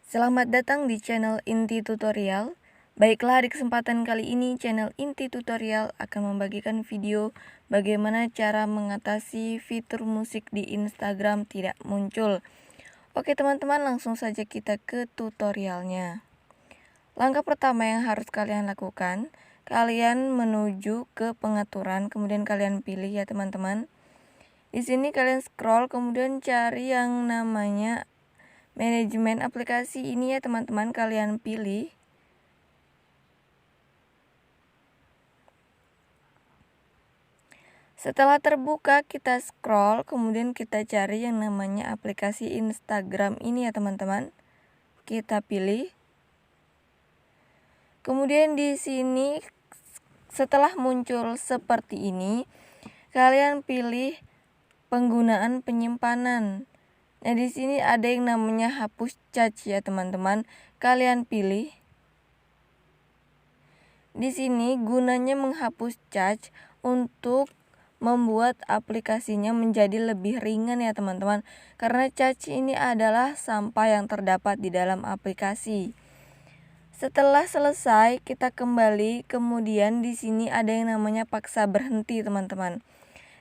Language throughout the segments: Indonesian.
Selamat datang di channel Inti Tutorial. Baiklah, di kesempatan kali ini channel Inti Tutorial akan membagikan video bagaimana cara mengatasi fitur musik di Instagram tidak muncul. Oke teman-teman, langsung saja kita ke tutorialnya. Langkah pertama yang harus kalian lakukan, kalian menuju ke pengaturan, kemudian kalian pilih ya teman-teman. Di sini kalian scroll, kemudian cari yang namanya manajemen aplikasi ini ya teman-teman, kalian pilih. Setelah terbuka, kita scroll, kemudian kita cari yang namanya aplikasi Instagram ini ya teman-teman. Kita pilih. Kemudian di sini setelah muncul seperti ini, kalian pilih penggunaan penyimpanan. Nah, di sini ada yang namanya hapus cache ya teman-teman. Kalian pilih. Di sini gunanya menghapus cache untuk membuat aplikasinya menjadi lebih ringan ya teman-teman. Karena cache ini adalah sampah yang terdapat di dalam aplikasi. Setelah selesai, kita kembali. Kemudian di sini ada yang namanya paksa berhenti teman-teman.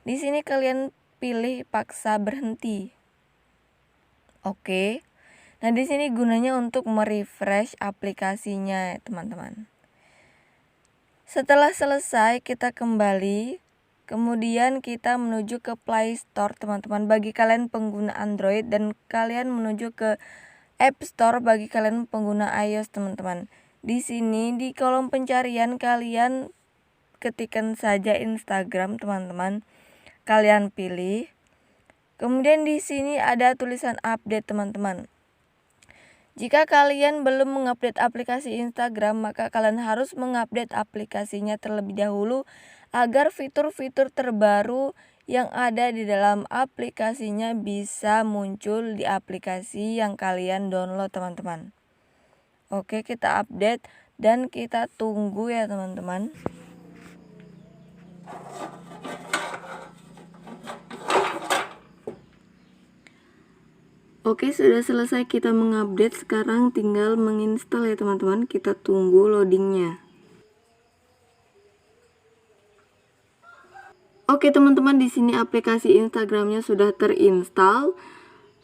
Di sini kalian pilih paksa berhenti. Oke. Nah, di sini gunanya untuk merefresh aplikasinya, teman-teman. Setelah selesai, kita kembali. Kemudian kita menuju ke Play Store, teman-teman. Bagi kalian pengguna Android dan kalian menuju ke App Store bagi kalian pengguna iOS, teman-teman. Di sini di kolom pencarian kalian ketikkan saja Instagram, teman-teman. Kalian pilih. Kemudian di sini ada tulisan update, teman-teman. Jika kalian belum mengupdate aplikasi Instagram, maka kalian harus mengupdate aplikasinya terlebih dahulu agar fitur-fitur terbaru yang ada di dalam aplikasinya bisa muncul di aplikasi yang kalian download, teman-teman. Oke, kita update dan kita tunggu ya, teman-teman. Oke, sudah selesai kita mengupdate. Sekarang tinggal menginstal ya teman-teman. Kita tunggu loadingnya. Oke teman-teman, di sini aplikasi Instagramnya sudah terinstall.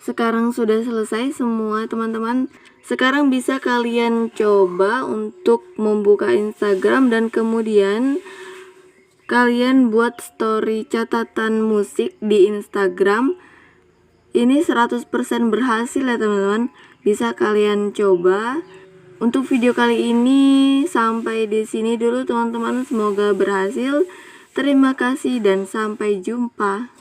Sekarang sudah selesai semua teman-teman. Sekarang bisa kalian coba untuk membuka Instagram dan kemudian kalian buat story catatan musik di Instagram. Ini 100% berhasil ya teman-teman. Bisa kalian coba. Untuk video kali ini sampai di sini dulu teman-teman. Semoga berhasil. Terima kasih dan sampai jumpa.